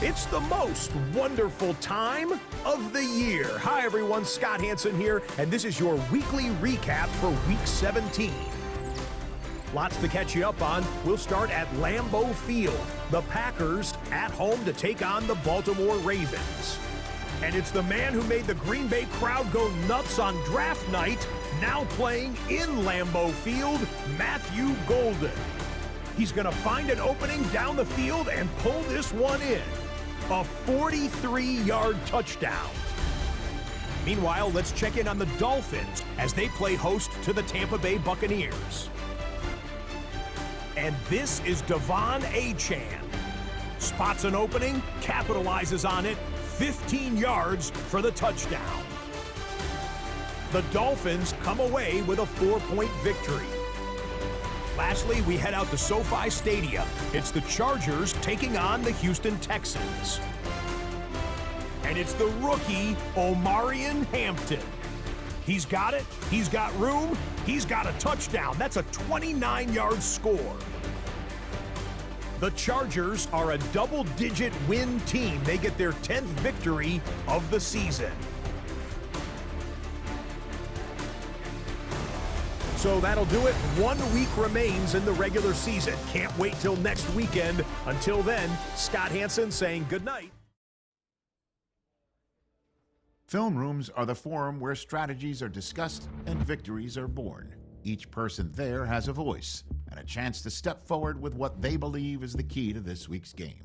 It's the most wonderful time of the year. Hi, everyone. Scott Hansen here, and this is your weekly recap for Week 17. Lots to catch you up on. We'll start at Lambeau Field. The Packers at home to take on the Baltimore Ravens. And it's the man who made the Green Bay crowd go nuts on draft night, now playing in Lambeau Field, Matthew Golden. He's going to find an opening down the field and pull this one in. A 43-yard touchdown. Meanwhile, let's check in on the Dolphins as they play host to the Tampa Bay Buccaneers. And this is Devon Achane. Spots an opening, capitalizes on it, 15 yards for the touchdown. The Dolphins come away with a 4-point victory. Lastly, we head out to SoFi Stadium. It's the Chargers taking on the Houston Texans. And it's the rookie, Omarion Hampton. He's got it, he's got room, he's got a touchdown. That's a 29-yard score. The Chargers are a double-digit win team. They get their 10th victory of the season. So that'll do it. 1 week remains in the regular season. Can't wait till next weekend. Until then, Scott Hansen saying good night. Film rooms are the forum where strategies are discussed and victories are born. Each person there has a voice and a chance to step forward with what they believe is the key to this week's game.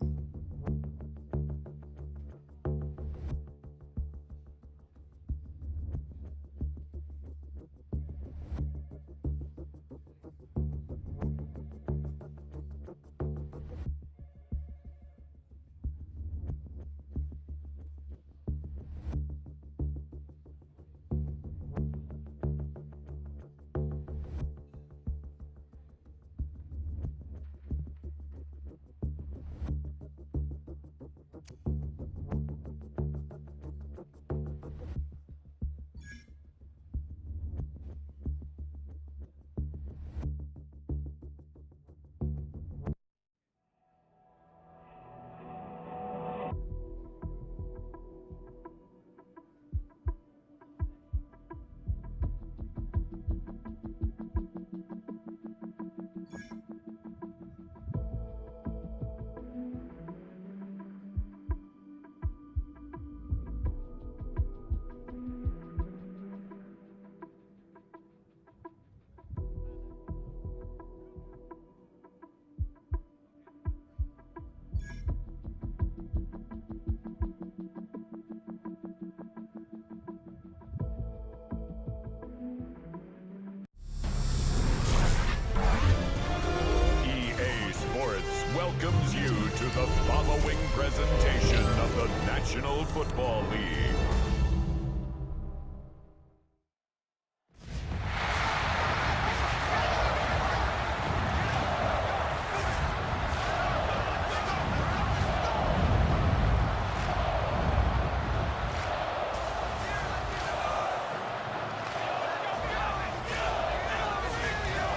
Welcomes you to the following presentation of the National Football League.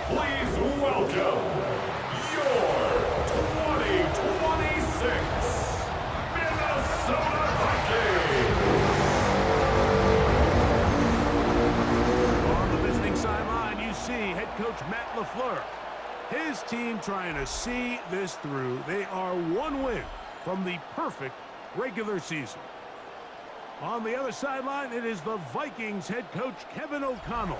Please welcome his team trying to see this through. They are one win from the perfect regular season. On the other sideline, it is the Vikings head coach Kevin O'Connell.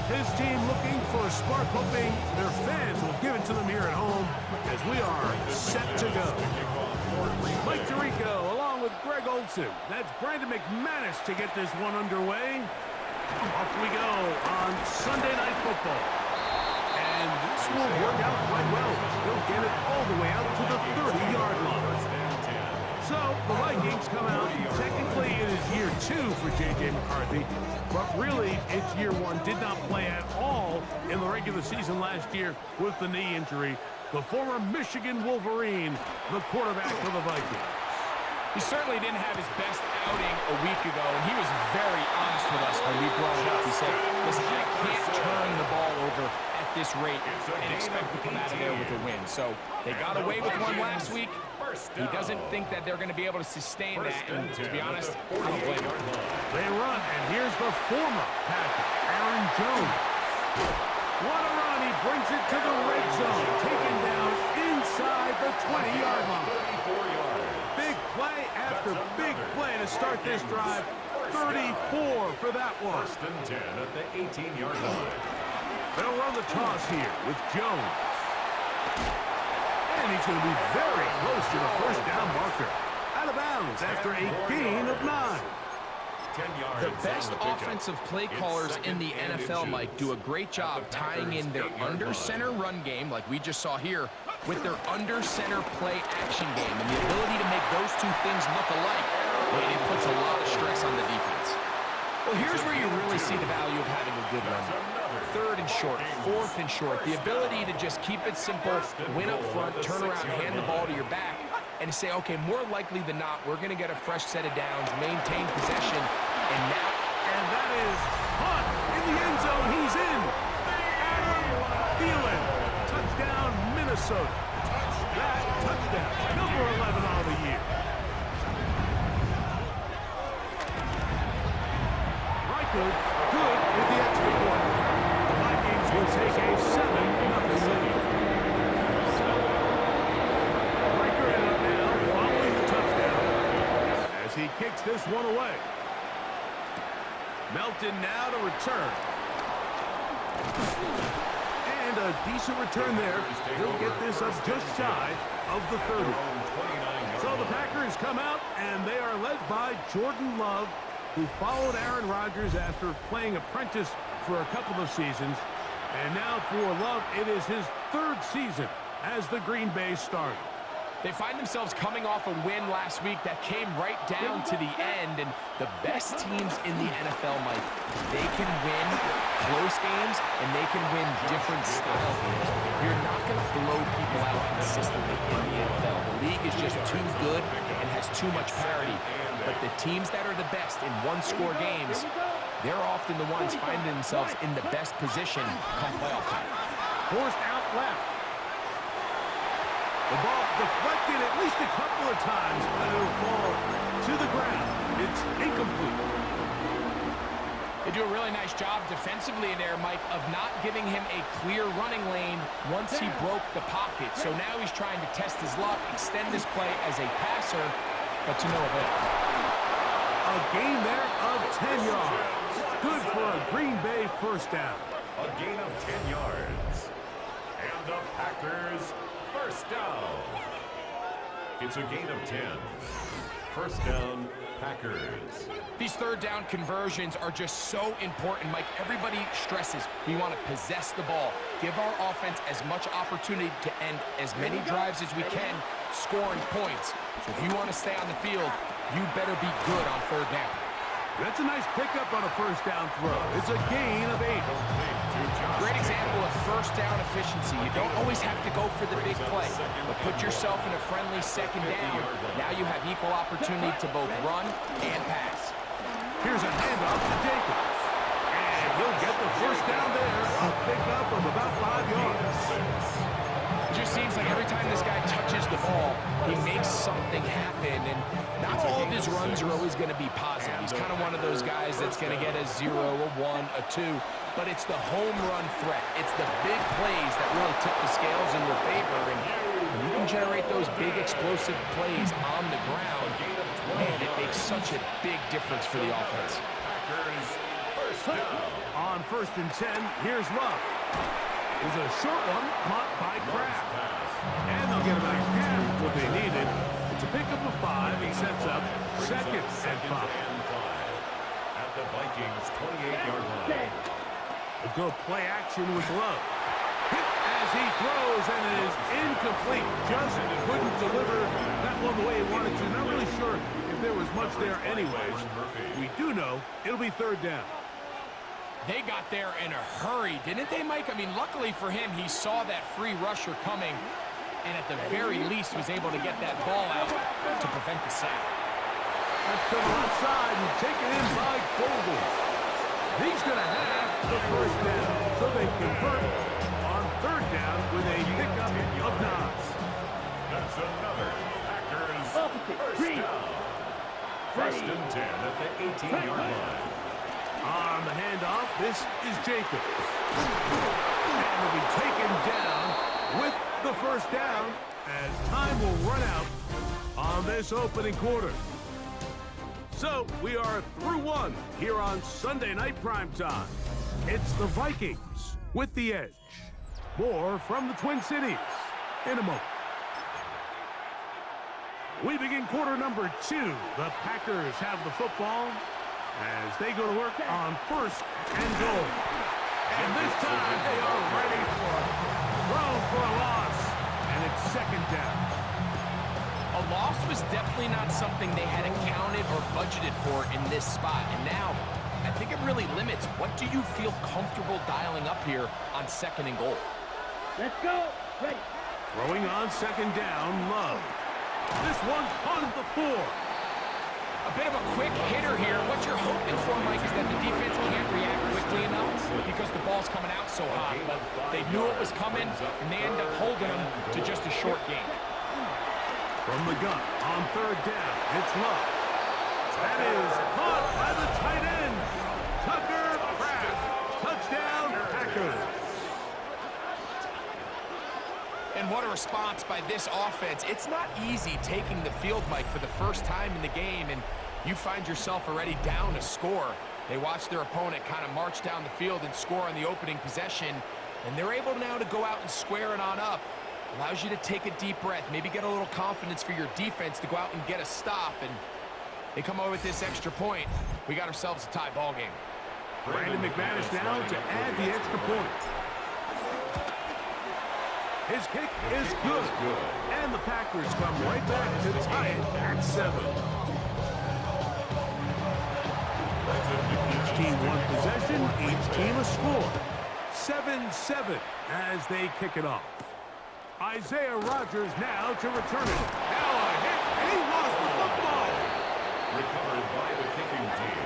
His team looking for a spark, hoping their fans will give it to them here at home as we are set to go. Mike Tirico along with Greg Olson. That's Brandon McManus to get this one underway. Off we go on Sunday Night Football. And this will work out quite well. They'll get it all the way out to the 30-yard line. So the Vikings come out. Technically, it is year 2 for J.J. McCarthy, but really, it's year 1. Did not play at all in the regular season last year with the knee injury. The former Michigan Wolverine, the quarterback for the Vikings. He certainly didn't have his best outing a week ago, and he was very honest with us when we brought it up. He said, listen, I can't turn the ball over at this rate and expect to come out of there with a win. So they got away with one last week. He doesn't think that they're going to be able to sustain that, and to be honest, I don't blame him. They run, and here's the former Packer, Aaron Jones. What a run. He brings it to the red zone, taken down inside the 20-yard line. Big play after big play to start this drive. 34 for that one. First and 10 at the 18-yard line. They'll run the toss here with Jones. And he's going to be very close to the first down marker. Out of bounds after a gain of 9. The best offensive play callers in the NFL, Mike, do a great job tying in their under-center run game, like we just saw here, with their under-center play action game. And the ability to make those two things look alike, man, it puts a lot of stress on the defense. Well, here's where you really see the value of having a good run. Third and short, fourth and short. The ability to just keep it simple, win up front, turn around, hand the ball to your back, and say, okay, more likely than not, we're going to get a fresh set of downs, maintain possession, and that is caught in the end zone. He's in. Adam Thielen. Touchdown, Minnesota. That touchdown, number 11 on the year. Reichel, good with the extra point. The Vikings will take a 7-0 lead. Reichel in up now, following the touchdown, as he kicks this one away. Melton now to return. And a decent return there. He'll get this up just shy of the 30. So the Packers come out, and they are led by Jordan Love, who followed Aaron Rodgers after playing apprentice for a couple of seasons. And now for Love, it is his third season as the Green Bay starter. they find themselves coming off a win last week that came right down to the end, and the best teams in the NFL, Mike, they can win close games, and they can win different style games. You're not going to blow people out consistently in the NFL. The league is just too good and has too much parity. But the teams that are the best in one-score games, they're often the ones finding themselves in the best position come playoff time. Forced out left. The ball deflected at least a couple of times, but it'll fall to the ground. It's incomplete. They do a really nice job defensively there, Mike, of not giving him a clear running lane once he broke the pocket. So now he's trying to test his luck, extend this play as a passer, but to no avail. A gain there of 10 yards. Good for a Green Bay first down. A gain of 10 yards. And the Packers first down. It's a gain of 10. First down, Packers. These third down conversions are just so important, Mike. Everybody stresses we want to possess the ball, give our offense as much opportunity to end as many drives as we can, scoring points. So if you want to stay on the field, you better be good on third down. That's a nice pickup on a first down throw. It's a gain of 8. Great example of first down efficiency. You don't always have to go for the big play, but put yourself in a friendly second down. Now you have equal opportunity to both run and pass. Here's a handoff to Jacobs. And he'll get the first down there. A pickup of about 5 yards. It just seems like every time this guy touches the ball, he makes something happen, and not all of his runs are always going to be positive. He's kind of one of those guys that's going to get a 0, a 1, a 2, but it's the home run threat. It's the big plays that really tip the scales in your favor, and when you can generate those big explosive plays on the ground, man, it makes such a big difference for the offense. On first and 10, here's Love. There's a short one caught by Kraft. And they'll get about half what they needed. It's a pickup of 5. It sets up second and 5. At the Vikings' 28-yard line. A good play action with Love. Hit as he throws, and it is incomplete. Just couldn't deliver that one the way he wanted to. Not really sure if there was much there anyways. We do know it'll be third down. They got there in a hurry, didn't they, Mike? I mean, luckily for him, he saw that free rusher coming, and at the very least was able to get that ball out to prevent the sack. That's to the left side and taken in by Golden. He's going to have the first down, so they convert on third down with a pickup of 9. That's another Packers first down. First and 10 at the 18-yard line. On the handoff, this is Jacobs. And will be taken down with the first down as time will run out on this opening quarter. So we are through one here on Sunday Night Primetime. It's the Vikings with the edge. More from the Twin Cities in a moment. We begin quarter number 2. The Packers have the football as they go to work on first and goal. And this time they are ready for it. Throw for a loss, and it's second down. A loss was definitely not something they had accounted or budgeted for in this spot. And now, I think it really limits what do you feel comfortable dialing up here on second and goal. Let's go. Ready. Throwing on second down, Love. This one caught at the 4. A bit of a quick hitter here. What you're hoping for, Mike, is that the defense can't react quickly enough because the ball's coming out so hot. But they knew it was coming, and they end up holding them to just a short gain. From the gun on third down, it's Love. That is caught by the tight end, Tucker Kraft. Touchdown, Packers. And what a response by this offense. It's not easy taking the field, Mike, for the first time in the game, and you find yourself already down a score. They watch their opponent kind of march down the field and score on the opening possession, and they're able now to go out and square it on up. Allows you to take a deep breath, maybe get a little confidence for your defense to go out and get a stop, and they come away with this extra point. We got ourselves a tie ball game. Brandon McManus now to add the extra point. His kick is good, and the Packers come right back to tie it at 7. Each team one possession, each team a score. 7-7 as they kick it off. Isaiah Rodgers now to return it. Now a hit, and he lost the football. Recovered by the kicking team.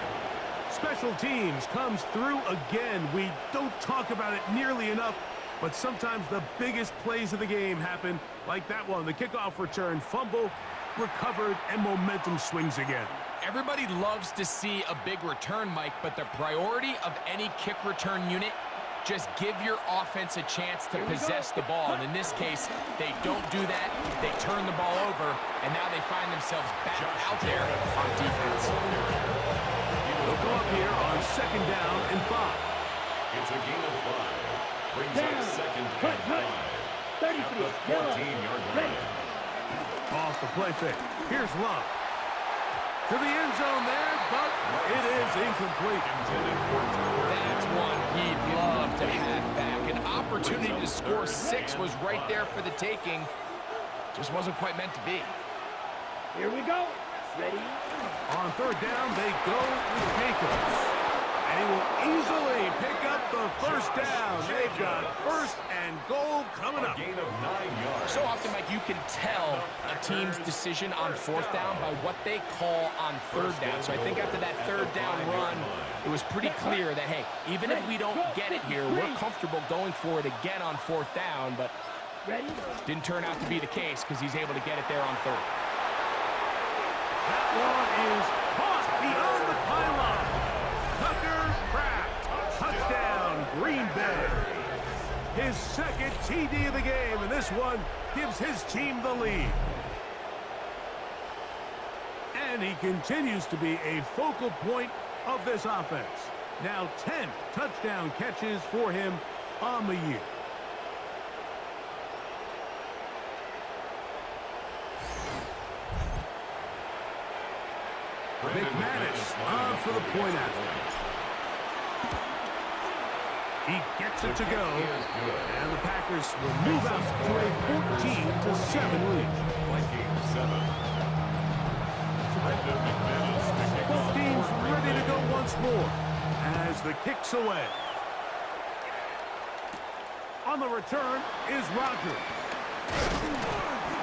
Special teams comes through again. We don't talk about it nearly enough, but sometimes the biggest plays of the game happen, like that one. The kickoff return, fumble, recovered, and momentum swings again. Everybody loves to see a big return, Mike, but the priority of any kick return unit, just give your offense a chance to possess the ball. And in this case, they don't do that. They turn the ball over, and now they find themselves back out there on defense. They'll go up here on second down and 5. It's a gain of 5. Brings up second and 5. At the 14-yard line. Off the play fake. Here's Love. To the end zone there, but it is incomplete. That's one he'd love to have back. An opportunity to score 6 was right there for the taking. Just wasn't quite meant to be. Here we go. Ready. On third down, they go with Jacobs. And he will easily pick up the first down. They've got first and goal coming up. A gain of 9 yards. So often, Mike, you can tell a team's decision on fourth down by what they call on third down. So I think after that third down run, it was pretty clear that, hey, even if we don't get it here, we're comfortable going for it again on fourth down, but didn't turn out to be the case because he's able to get it there on third. That one is caught beyond the pylon. Tucker Kraft, touchdown, Green Bay. His second TD of the game, and this one gives his team the lead. And he continues to be a focal point of this offense. Now 10 touchdown catches for him on the year. McManus on for the point after. He gets it to go, and the Packers will move out to a 14-7 lead. Both teams ready to go once more as the kick's away. On the return is Rodgers.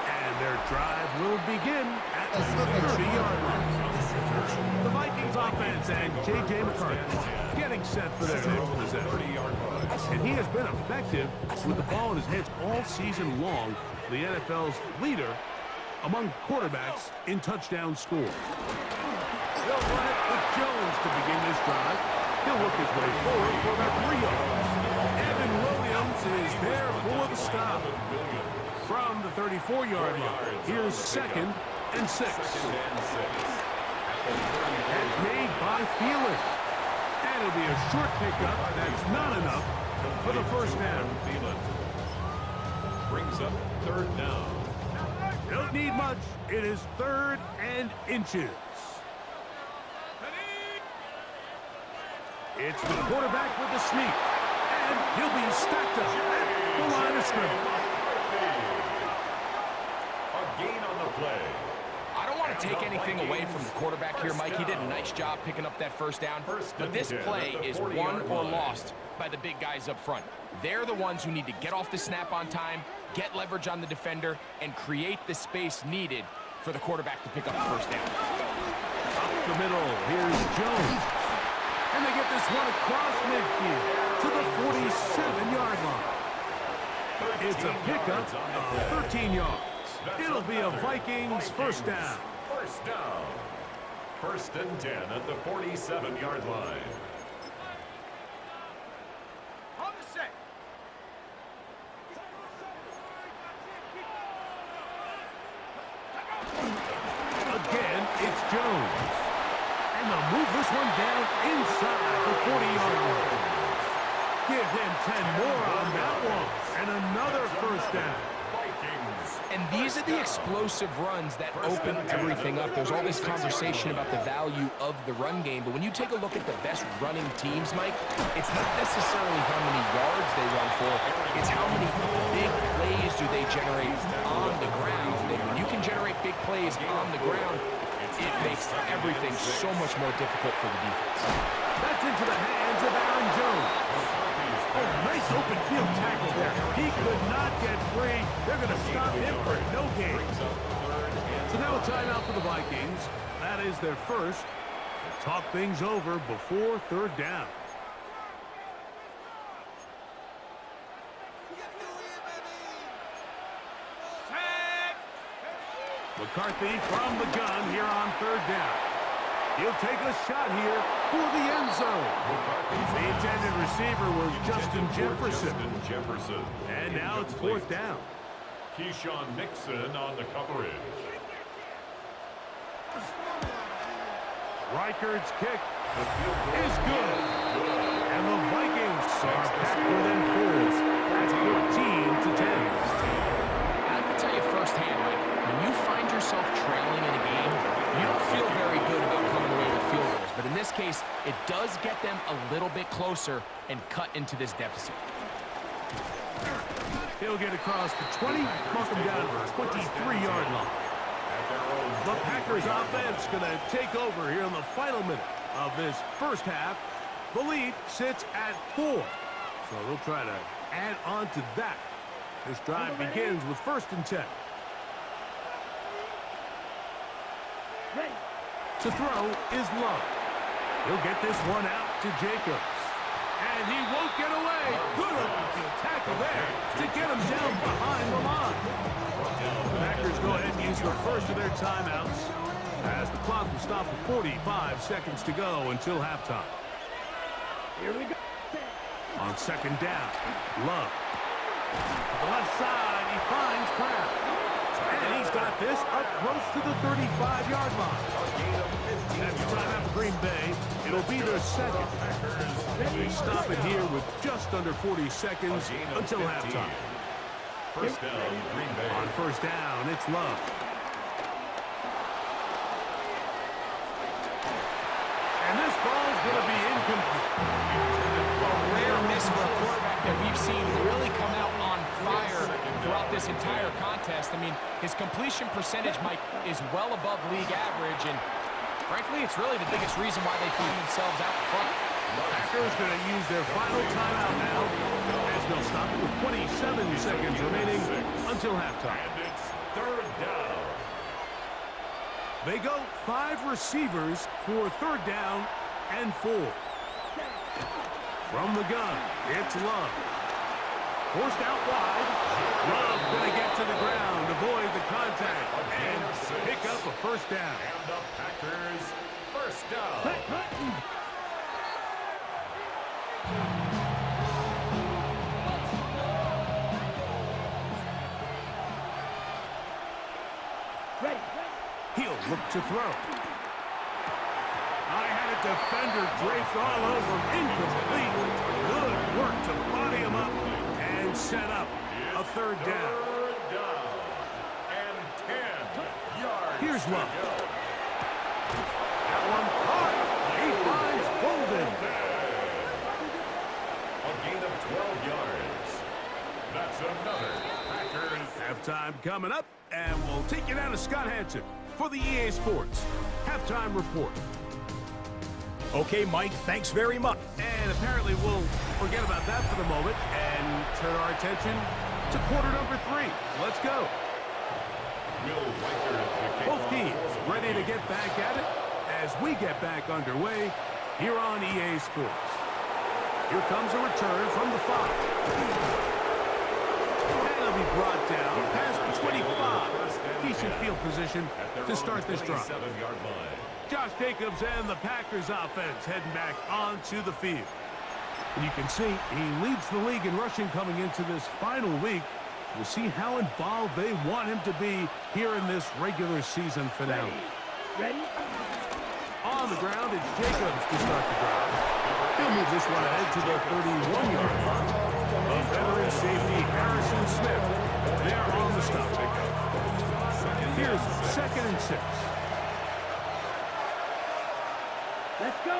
And their drive will begin at the 30-yard line. The Vikings offense and J.J. McCarthy getting set for their next possession. And he has been effective with the ball in his hands all season long, the NFL's leader among quarterbacks in touchdown score. They'll run it with Jones to begin this drive. He'll work his way forward for about 3 yards. Evan Williams is there for the stop. From the 34-yard line, here's 2nd and 6. Catch made by Thielen. And it'll be a short pickup. That's not enough for the first down. Brings up 3rd down. Don't need much. It is 3rd and inches. It's the quarterback with the sneak. And he'll be stacked up at the line of scrimmage. A gain on the play. I don't want to take anything away from the quarterback here, Mike. He did a nice job picking up that first down. But this play is won or lost by the big guys up front. They're the ones who need to get off the snap on time, get leverage on the defender, and create the space needed for the quarterback to pick up the first down. Up the middle, here's Jones. And they get this one across midfield to the 47-yard line. It's a pickup of 13 yards. It'll be a Vikings first down. First down. 1st and 10 at the 47-yard line. On the set. Again, it's Jones. And they'll move this one down inside the 40-yard line. Give him 10 more on that one. And another first down. And these are the explosive runs that open everything up. There's all this conversation about the value of the run game, but when you take a look at the best running teams, Mike, it's not necessarily how many yards they run for, it's how many big plays do they generate on the ground. And when you can generate big plays on the ground, it makes everything so much more difficult for the defense. That's into the hands of Aaron Jones. Oh, nice open field tackle there. He could not get free. They're going to stop him for no gain. So now a timeout for the Vikings. That is their first. Talk things over before 3rd down. McCarthy from the gun here on 3rd down. He'll take a shot here for the end zone. The intended receiver was Justin Jefferson. And now it's 4th down. Keyshawn Nixon on the coverage. Reichard's kick is good. And the Vikings are back within 4. That's 14-10. I can tell you firsthand, Mike, when you find yourself trailing in a game, you don't feel very good about coming away with field goals. But in this case, it does get them a little bit closer and cut into this deficit. He'll get across the 20, mark him down to the 23-yard line. The Packers offense going to take over here in the final minute of this first half. The lead sits at 4. So they'll try to add on to that. This drive begins with 1st and 10. Ready. To throw is Love. He'll get this one out to Jacobs. And he won't get away. Good open field tackle there to get him down behind the line. The Packers go ahead and use the first of their timeouts as the clock will stop at 45 seconds to go until halftime. Here we go. On 2nd down, Love. To the left side, he finds Kraft. And he's got this up close to the 35-yard line. That's a timeout for Green Bay. It'll be their 2nd. They stop it here with just under 40 seconds until halftime. First down, Green Bay. On 1st down, it's Love. And this ball's going to be incomplete. A rare miss for a quarterback that we've seen really come out on fire throughout this entire contest. I mean, his completion percentage, Mike, is well above league average, and frankly, it's really the biggest reason why they find themselves out in front. Packers going to use their final timeout now as they'll stop it with 27 seconds remaining until halftime. And it's 3rd down. They go 5 receivers for 3rd down and 4. From the gun, it's Love. Forced out wide. Love going to get to the ground, avoid the contact, and pick up a 1st down. And the Packers, 1st down. He'll look to throw. I had a defender draped all over. Incomplete. Good work to body him up and set up a 3rd down. 3rd down and 10 yards. Here's Love. That one caught. He finds Golden. A gain of 12 yards. That's another Packers. Halftime coming up, and we'll take you down to Scott Hanson for the EA Sports Halftime Report. Okay, Mike, thanks very much. And apparently we'll forget about that for the moment and turn our attention to quarter number 3. Let's go. Will Riker, the Both teams ready to get back at it as we get back underway here on EA Sports. Here comes a return from the 5. And it'll be brought down past the 25. Decent field position to start this drive. Josh Jacobs and the Packers offense heading back onto the field. And you can see he leads the league in rushing coming into this final week. We'll see how involved they want him to be here in this regular season finale. Ready? On the ground, it's Jacobs to start the drive. He'll move this one ahead to the 31-yard line. The veteran safety, Harrison Smith, there on the stop. Here's 2nd and 6. Let's go.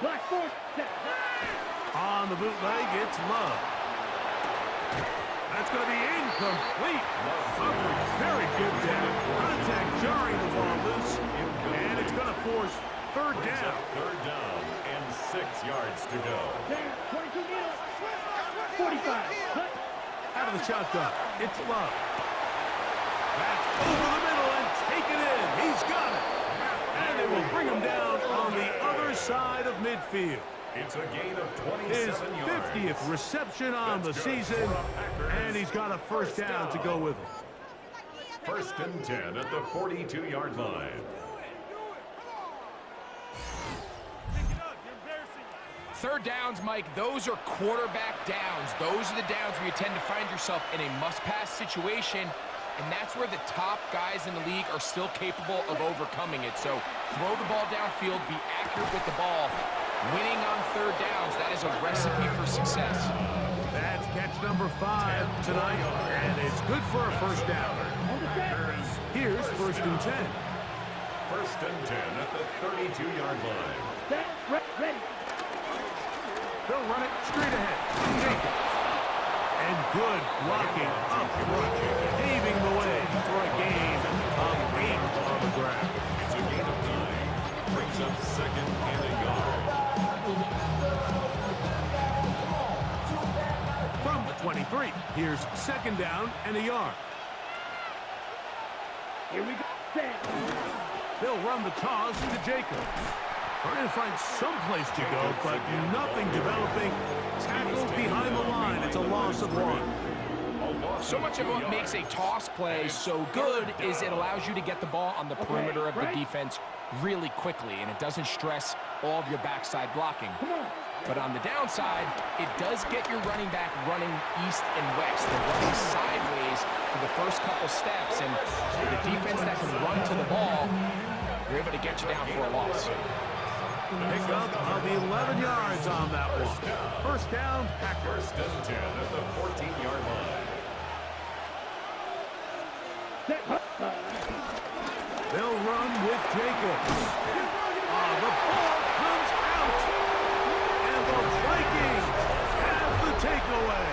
Black force set. On the bootleg, it's Love. That's going to be incomplete. Very good down. Contact jarring the ball loose. And it's going to force 3rd down. 3rd down and 6 yards to go. There, 22 meters. 45. Cut. Out of the shotgun, it's Love. That's over the middle and taken in. He's got it. And they will bring him down on the other side of midfield. It's a gain of 27 His yards. 50th reception on the season, and he's got a 1st down to go with it. 1st and 10 at the 42-yard line. Third downs, Mike, those are quarterback downs. Those are the downs where you tend to find yourself in a must-pass situation, and that's where the top guys in the league are still capable of overcoming it. So throw the ball downfield, be accurate with the ball. Winning on 3rd downs, that is a recipe for success. That's catch number 5 tonight, and it's good for a 1st down. Here's 1st and 10. 1st and 10 at the 32-yard line. Set. Ready. They'll run it straight ahead. Jacobs. And good blocking up front, paving the way for a gain of 8 on the ground. It's a gain of 9. Brings up 2nd and a yard. From the 23, here's 2nd down and a yard. Here we go. Set. They'll run the toss to Jacobs. Trying to find some place to go, but nothing developing. Tackled behind the line. It's a loss of 1. So much of what makes a toss play so good is it allows you to get the ball on the perimeter of the defense really quickly, and it doesn't stress all of your backside blocking. But on the downside, it does get your running back running east and west. They're running sideways for the first couple steps, and the defense that can run to the ball, you're able to get you down for a loss. Pick up of 11 yards on that one. 1st down, Packers. 1st and 10 at the 14-yard line. Set. They'll run with Jacobs. The ball comes out. And the Vikings have the takeaway.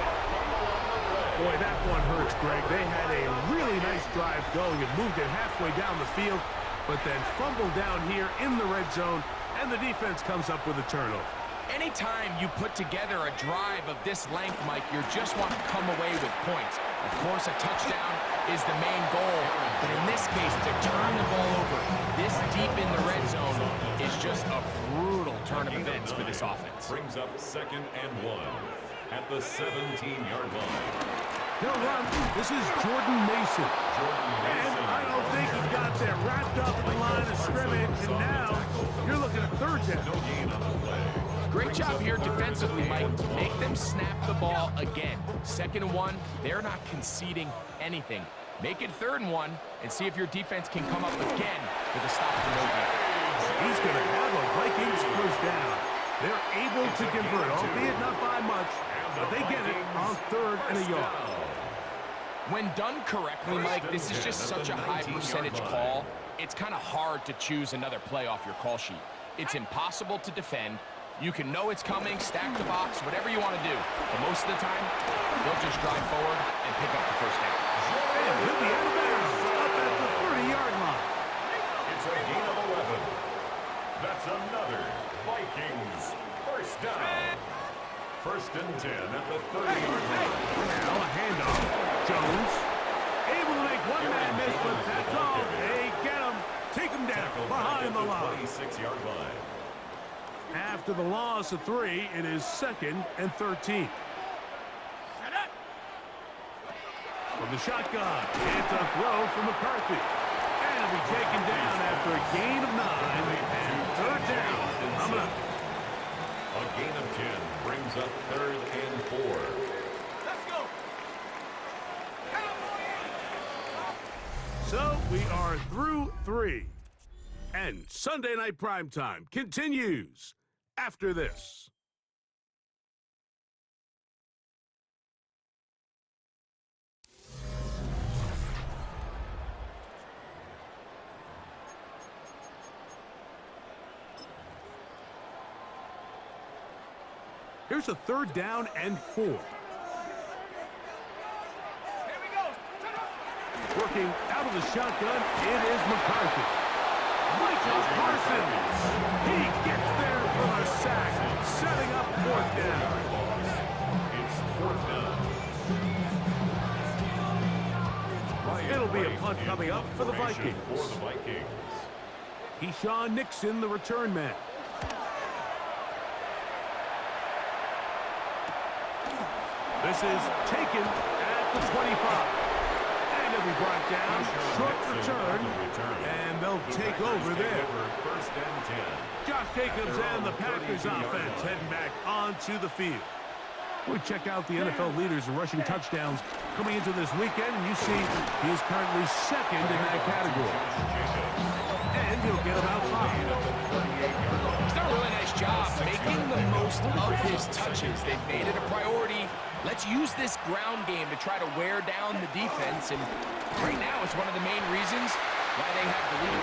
Boy, that one hurts, Greg. They had a really nice drive going and moved it halfway down the field, but then fumbled down here in the red zone, and the defense comes up with a turnover. Anytime you put together a drive of this length, Mike, you just want to come away with points. Of course, a touchdown is the main goal, but in this case, to turn the ball over this deep in the red zone is just a brutal turn of events for this offense. Brings up 2nd and 1 at the 17-yard line. He'll run. This is Jordan Mason. And I don't think he got there wrapped up in the line of scrimmage, and now you're looking at 3rd down. No gain on the play. Great job here defensively, Mike. Make them snap the ball again. 2nd and 1, they're not conceding anything. Make it 3rd and 1 and see if your defense can come up again with a stop for no gain. He's going to have a Vikings 1st down. They're able to convert, albeit not by much, but they get it on 3rd and a yard. When done correctly, Mike, this is just such a high percentage call. It's kind of hard to choose another play off your call sheet. It's impossible to defend. You can know it's coming, stack the box, whatever you want to do. But most of the time, they'll just drive forward and pick up the 1st down. And he'll be out of bounds up at the 30-yard line. It's a gain of 11. That's another Vikings 1st down. 1st and 10 at the 30-yard line. Now a handoff. Jones able to make one-man miss, but that's all. They get him. Take him down behind the line. 26-yard line. After the loss of 3, it is 2nd and 13. From the shotgun, it's a throw from McCarthy. And it'll be taken down after a gain of 9 and 3rd down. Coming up. A gain of 10 brings up 3rd and 4. So we are through 3. And Sunday Night Primetime continues after this. Here's a 3rd down and 4. Working out of the shotgun, it is McCarthy. Michael Parsons. He gets there for a sack, setting up 4th down. It's 4th down. It'll be a punt coming up for the Vikings. For the Vikings. Keyshawn Nixon, the return man. This is taken at the 25. He'll be brought down, short return, and they'll take over there. 1st and 10. Josh Jacobs and the Packers offense heading back onto the field. We check out the NFL leaders in rushing touchdowns coming into this weekend, and you see he is currently 2nd in that category. And he'll get about 5. He's done a really nice job making the most of his touches. They've made it a priority. Let's use this ground game to try to wear down the defense, and right now it's one of the main reasons why they have the lead.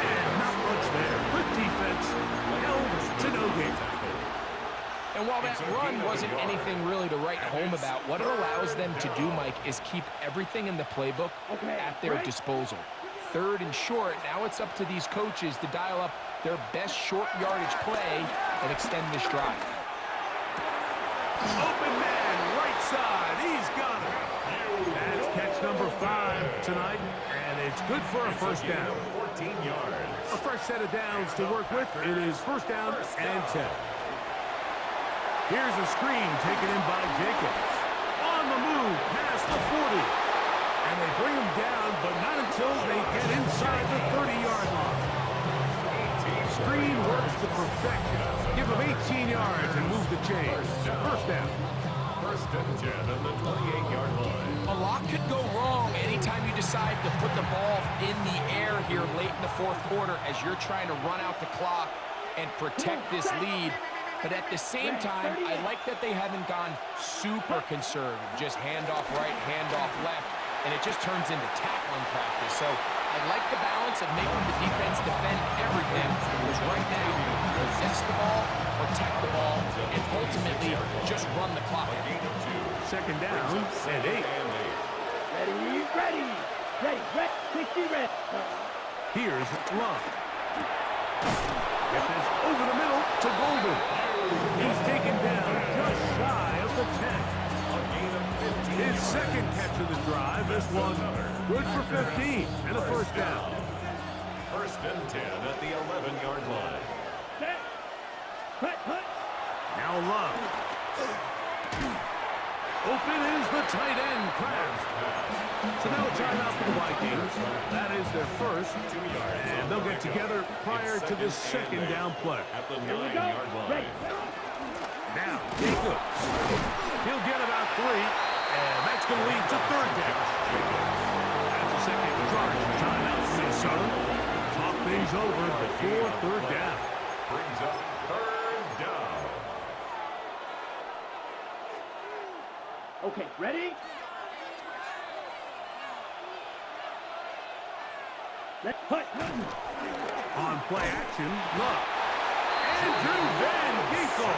And not much there. Good defense. Held to no gain. And while that run wasn't anything really to write home about, what it allows them to do, Mike, is keep everything in the playbook at their disposal. 3rd and short, now it's up to these coaches to dial up their best short yardage play and extend this drive. Open man, right side. He's got it. That's catch number 5 tonight, and it's good for a 1st down. 14 yards. A fresh set of downs to work with. It is 1st down and 10. Here's a screen taken in by Jacobs. On the move, past the 40. And they bring him down, but not until they get inside the 30-yard line. Screen works to perfection. Give him 18 yards and move the chains. 1st down. 1st and 10 on the 28-yard line. A lot could go wrong anytime you decide to put the ball in the air here late in the 4th quarter as you're trying to run out the clock and protect this lead. But at the same time, I like that they haven't gone super conservative. Just handoff right, handoff left, and it just turns into tackling practice. So I like the balance of making the defense defend everything, because right now, possess the ball, protect the ball, and ultimately just run the clock out. 2nd down and 8. Ready, ready. Ready, ready. 60 ready. Here's Love. Get this over the middle to Golden. He's taken down just shy of the 10. His second catch of the drive. This one good for 15 and a first down. First and 10 at the 11-yard line. Set. Cut. Now Love. Open is the tight end, Kraft. So now a timeout for the Vikings. That is their first. And they'll get together prior to the second down play. At the Here we go. 9-yard line. Ready. Now, Jacobs. He'll get about 3. And that's going to lead to third down. That's a second charge timeout, Minnesota. Talk things over before third down. Brings up third down. Okay, ready? Let's put. On play action, Love. Andrew Van Ginkel.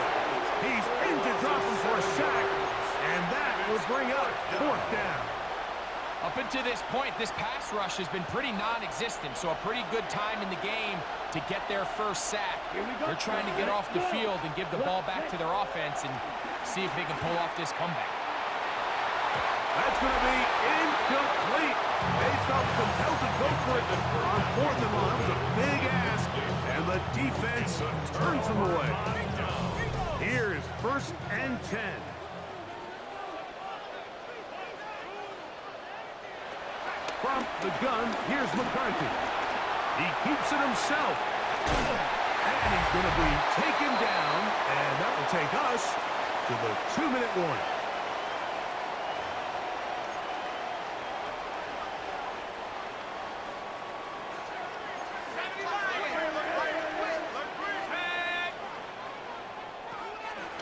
He's in to drop him for a sack. And that will bring up fourth down. Up until this point, this pass rush has been pretty non-existent, so a pretty good time in the game to get their first sack. They're trying to get off the field and give the ball back to their offense and see if they can pull off this comeback. That's going to be incomplete. They felt compelled to go for it on fourth and long. It was a big ask, and the defense turns them away. Here's first and 10. From the gun, here's McCarthy. He keeps it himself. And he's going to be taken down, and that will take us to the 2-minute warning.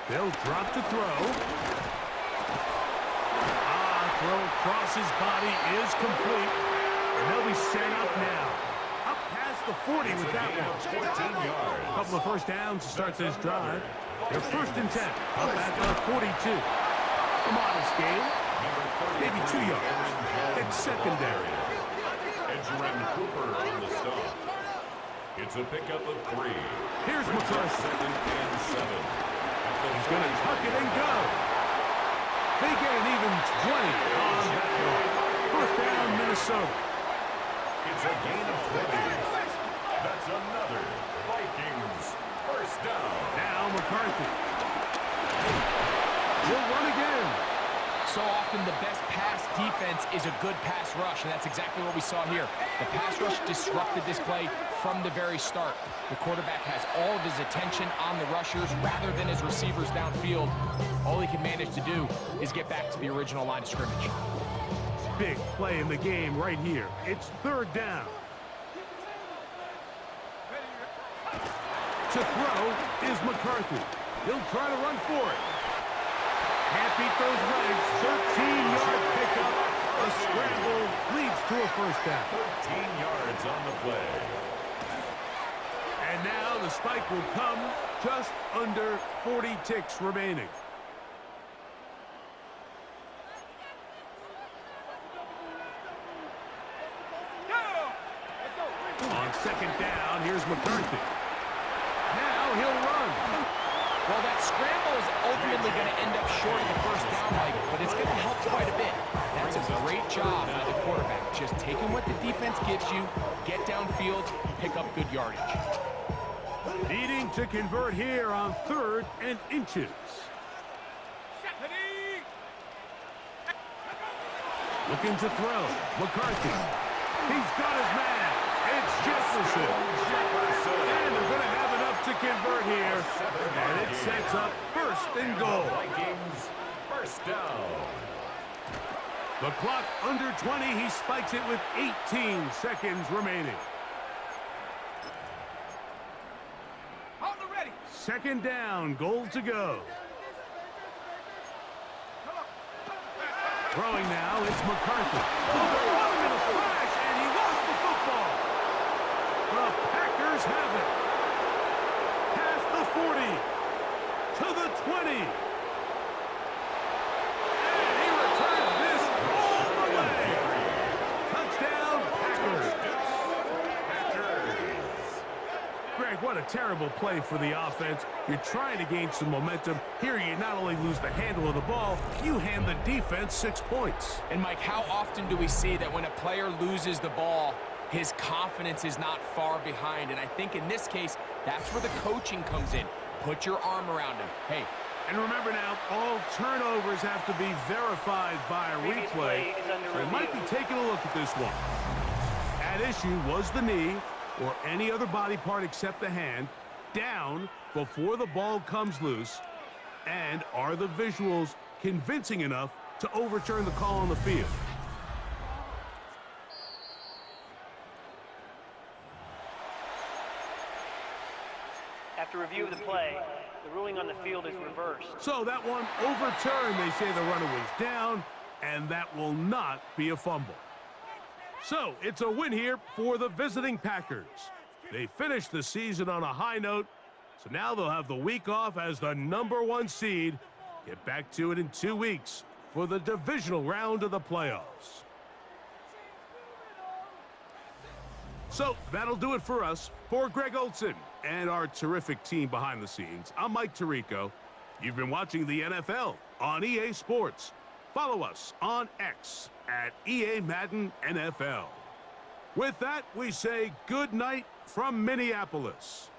They'll drop to throw. Throw across his body is complete. And they'll be set up now. Up past the 40 with that one. 14 yards. A couple of first downs to start this drive. They're first and 10. Up at the 42. A modest gain. Maybe 2 yards. It's secondary. Edgerrin Cooper on the stop. It's a pickup of 3. Here's McCarthy. Second and 7. He's going to tuck it and go. They get an even 20 on that one. First down, Minnesota. It's a gain of 20. That's another Vikings first down. Now McCarthy. He'll run again. So often the best pass defense is a good pass rush, and that's exactly what we saw here. The pass rush disrupted this play from the very start. The quarterback has all of his attention on the rushers rather than his receivers downfield. All he can manage to do is get back to the original line of scrimmage. Big play in the game right here. It's third down. To throw is McCarthy. He'll try to run for it. Can't beat those legs. 13-yard pickup. A scramble leads to a first down. 13 yards on the play. And now the spike will come just under 40 ticks remaining. On second down, here's McCarthy. Now he'll run. Well, that scramble is ultimately going to end up short of the first down, Mike, but it's going to help quite a bit. That's a great job by the quarterback. Just taking what the defense gives you, get downfield, pick up good yardage. Needing to convert here on third and inches. Looking to throw. McCarthy. He's got his man. It's Jefferson. And they're going to have enough to convert here. And it sets up first and goal. Vikings first down. The clock under 20. He spikes it with 18 seconds remaining. Second down, goal to go. Throwing now, it's McCarthy. Overrun in a flash, and he lost the football. The Packers have it. Past the 40, to the 20. And he returns this all the way. Touchdown, Packers. Packers. Greg, Mike, what a terrible play for the offense. You're trying to gain some momentum. Here you not only lose the handle of the ball, you hand the defense 6 points. And Mike, how often do we see that when a player loses the ball, his confidence is not far behind? And I think in this case, that's where the coaching comes in. Put your arm around him. Hey. And remember now, all turnovers have to be verified by a replay. So they might be taking a look at this one. At issue was the knee, or any other body part except the hand, down before the ball comes loose. And are the visuals convincing enough to overturn the call on the field? After review of the play, the ruling on the field is reversed. So that one overturned. They say the runner was down, and that will not be a fumble. So it's a win here for the visiting Packers. They finished the season on a high note, so now they'll have the week off as the #1 seed. Get back to it in 2 weeks for the divisional round of the playoffs. So that'll do it for us. For Greg Olson and our terrific team behind the scenes, I'm Mike Tirico. You've been watching the NFL on EA Sports. Follow us on X at EA Madden NFL. With that, we say good night from Minneapolis.